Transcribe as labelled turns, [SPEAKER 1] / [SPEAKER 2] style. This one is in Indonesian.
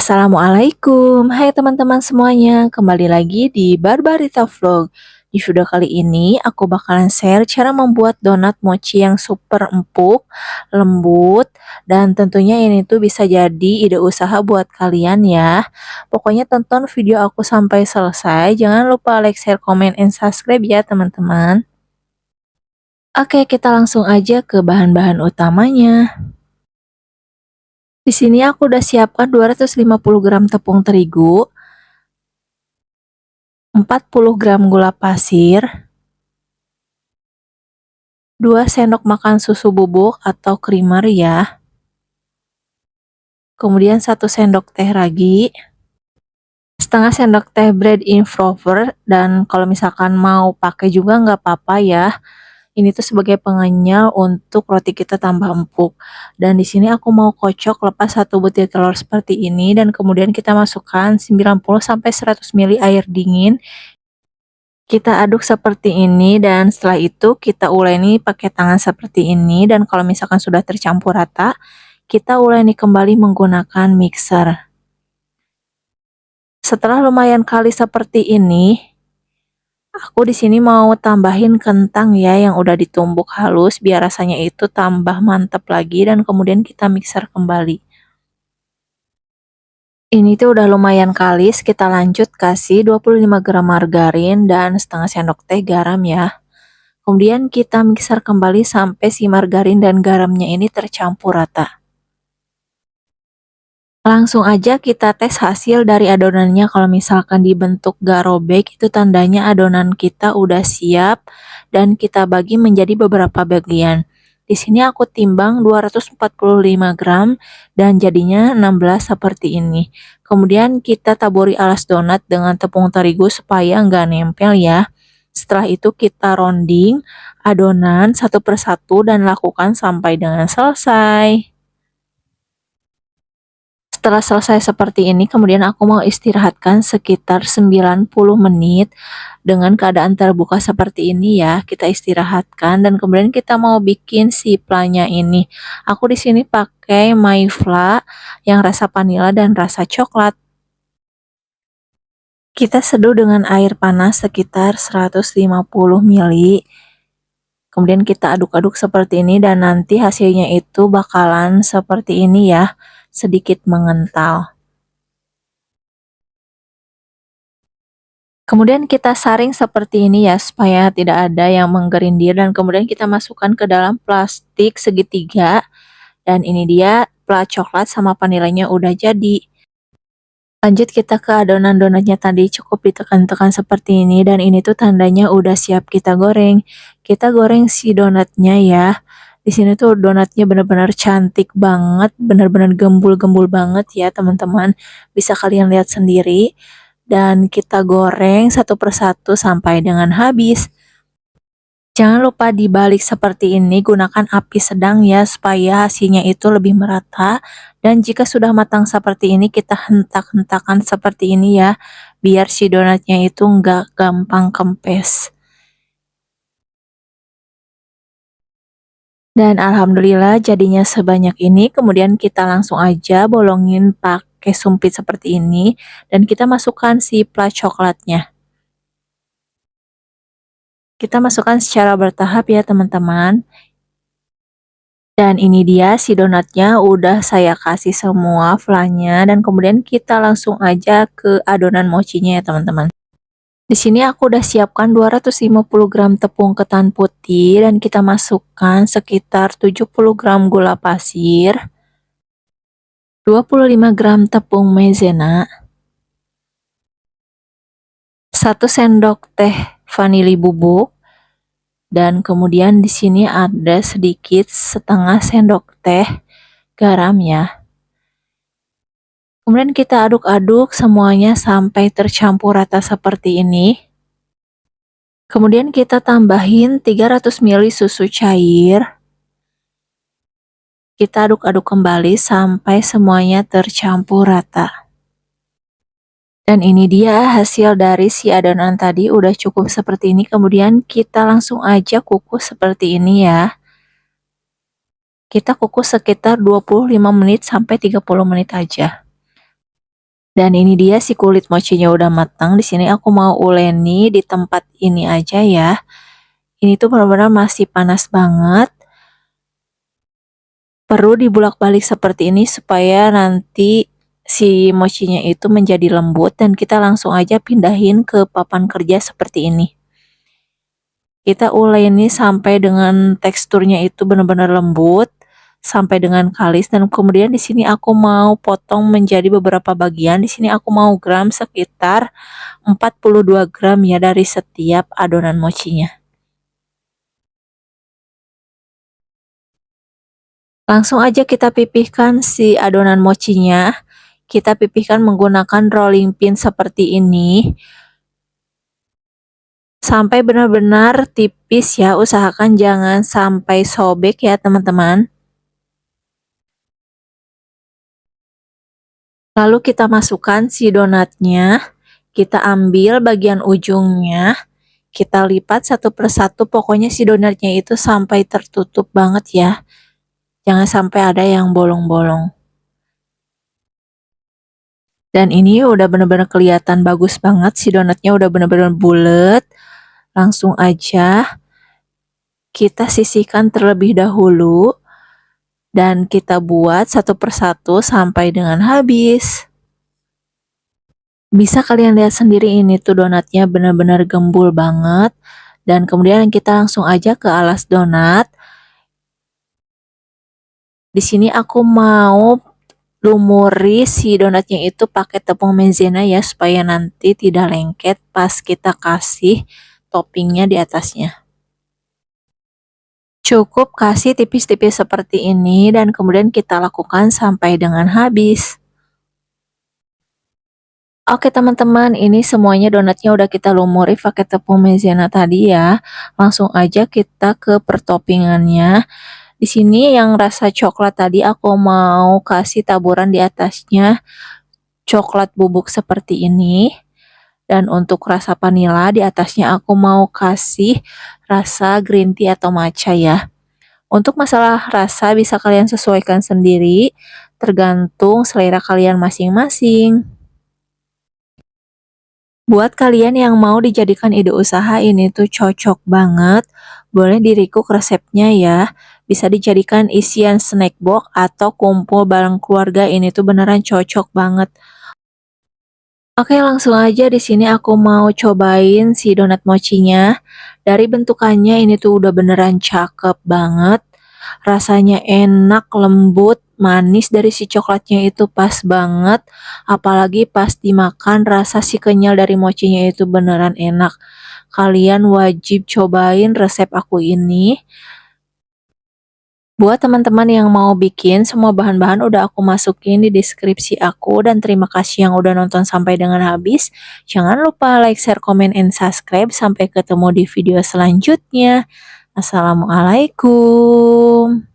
[SPEAKER 1] Assalamualaikum, hai teman-teman semuanya, kembali lagi di Barbarita Vlog. Di video kali ini aku bakalan share cara membuat donat mochi yang super empuk, lembut, dan tentunya ini tuh bisa jadi ide usaha buat kalian ya. Pokoknya tonton video aku sampai selesai, jangan lupa like, share, comment, and subscribe ya teman-teman. Oke, kita langsung aja ke bahan-bahan utamanya. Di sini aku udah siapkan 250 gram tepung terigu, 40 gram gula pasir, 2 sendok makan susu bubuk atau creamer ya, kemudian 1 sendok teh ragi, setengah sendok teh bread improver, dan kalau misalkan mau pakai juga nggak apa-apa ya. Ini tuh sebagai pengenyal untuk roti kita tambah empuk. Dan di sini aku mau kocok lepas 1 butir telur seperti ini, dan kemudian kita masukkan 90-100 ml air dingin. Kita aduk seperti ini dan setelah itu kita uleni pakai tangan seperti ini, dan kalau misalkan sudah tercampur rata, kita uleni kembali menggunakan mixer. Setelah lumayan kali seperti ini, aku di sini mau tambahin kentang ya yang udah ditumbuk halus biar rasanya itu tambah mantap lagi, dan kemudian kita mixer kembali. Ini tuh udah lumayan kalis, kita lanjut kasih 25 gram margarin dan setengah sendok teh garam ya. Kemudian kita mixer kembali sampai si margarin dan garamnya ini tercampur rata. Langsung aja kita tes hasil dari adonannya. Kalau misalkan dibentuk gak robek, itu tandanya adonan kita udah siap, dan kita bagi menjadi beberapa bagian. Di sini aku timbang 245 gram dan jadinya 16 seperti ini. Kemudian kita taburi alas donat dengan tepung terigu supaya nggak nempel ya. Setelah itu kita rounding adonan satu persatu dan lakukan sampai dengan selesai. Setelah selesai seperti ini, kemudian aku mau istirahatkan sekitar 90 menit dengan keadaan terbuka seperti ini ya. Kita istirahatkan dan kemudian kita mau bikin si planya ini. Aku di sini pakai Mayfla yang rasa vanila dan rasa coklat. Kita seduh dengan air panas sekitar 150 ml. Kemudian kita aduk-aduk seperti ini dan nanti hasilnya itu bakalan seperti ini ya, sedikit mengental. Kemudian kita saring seperti ini ya, supaya tidak ada yang menggerindir, dan kemudian kita masukkan ke dalam plastik segitiga, dan ini dia pla coklat sama vanilanya udah jadi. Lanjut kita ke adonan donatnya tadi, cukup ditekan-tekan seperti ini, dan ini tuh tandanya udah siap kita goreng. Kita goreng si donatnya ya. Di sini tuh donatnya bener-bener cantik banget, bener-bener gembul-gembul banget ya teman-teman. Bisa kalian lihat sendiri. Dan kita goreng satu persatu sampai dengan habis. Jangan lupa dibalik seperti ini, gunakan api sedang ya supaya hasilnya itu lebih merata. Dan jika sudah matang seperti ini, kita hentak-hentakan seperti ini ya, biar si donatnya itu nggak gampang kempes. Dan alhamdulillah jadinya sebanyak ini. Kemudian kita langsung aja bolongin pakai sumpit seperti ini, dan kita masukkan si pla coklatnya. Kita masukkan secara bertahap ya teman-teman. Dan ini dia si donatnya udah saya kasih semua flanya, dan kemudian kita langsung aja ke adonan mochinya ya teman-teman. Di sini aku udah siapkan 250 gram tepung ketan putih, dan kita masukkan sekitar 70 gram gula pasir, 25 gram tepung maizena, 1 sendok teh vanili bubuk, dan kemudian di sini ada sedikit setengah sendok teh garam ya. Kemudian kita aduk-aduk semuanya sampai tercampur rata seperti ini. Kemudian kita tambahin 300 ml susu cair. Kita aduk-aduk kembali sampai semuanya tercampur rata. Dan ini dia hasil dari si adonan tadi, udah cukup seperti ini. Kemudian kita langsung aja kukus seperti ini ya. Kita kukus sekitar 25 menit sampai 30 menit aja. Dan ini dia si kulit mochinya udah matang. Di sini aku mau uleni di tempat ini aja ya. Ini tuh benar-benar masih panas banget. Perlu dibulak-balik seperti ini supaya nanti si mochinya itu menjadi lembut dan kita langsung aja pindahin ke papan kerja seperti ini. Kita uleni sampai dengan teksturnya itu benar-benar lembut, sampai dengan kalis, dan kemudian di sini aku mau potong menjadi beberapa bagian. Di sini aku mau gram sekitar 42 gram ya dari setiap adonan mochinya. Langsung aja kita pipihkan si adonan mochinya. Kita pipihkan menggunakan rolling pin seperti ini. Sampai benar-benar tipis ya, usahakan jangan sampai sobek ya teman-teman. Lalu kita masukkan si donatnya, kita ambil bagian ujungnya, kita lipat satu persatu, pokoknya si donatnya itu sampai tertutup banget ya. Jangan sampai ada yang bolong-bolong. Dan ini udah bener-bener kelihatan bagus banget, si donatnya udah bener-bener bulet. Langsung aja kita sisihkan terlebih dahulu dan kita buat satu persatu sampai dengan habis. Bisa kalian lihat sendiri ini tuh donatnya benar-benar gembul banget. Dan kemudian kita langsung aja ke alas donat. Di sini aku mau lumuri si donatnya itu pakai tepung maizena ya supaya nanti tidak lengket pas kita kasih toppingnya di atasnya. Cukup kasih tipis-tipis seperti ini dan kemudian kita lakukan sampai dengan habis. Oke teman-teman, ini semuanya donatnya udah kita lumuri pakai tepung maizena tadi ya. Langsung aja kita ke pertoppingannya. Di sini yang rasa coklat tadi aku mau kasih taburan di atasnya coklat bubuk seperti ini. Dan untuk rasa vanila di atasnya aku mau kasih rasa green tea atau matcha ya. Untuk masalah rasa bisa kalian sesuaikan sendiri, tergantung selera kalian masing-masing. Buat kalian yang mau dijadikan ide usaha, ini tuh cocok banget. Boleh di-recook resepnya ya. Bisa dijadikan isian snack box atau kumpul bareng keluarga, ini tuh beneran cocok banget. Oke, langsung aja di sini aku mau cobain si donat mochinya. Dari bentukannya ini tuh udah beneran cakep banget. Rasanya enak, lembut, manis dari si coklatnya itu pas banget. Apalagi pas dimakan rasa si kenyal dari mochinya itu beneran enak. Kalian wajib cobain resep aku ini. Buat teman-teman yang mau bikin, semua bahan-bahan udah aku masukin di deskripsi aku, dan terima kasih yang udah nonton sampai dengan habis. Jangan lupa like, share, comment, and subscribe. Sampai ketemu di video selanjutnya. Assalamualaikum.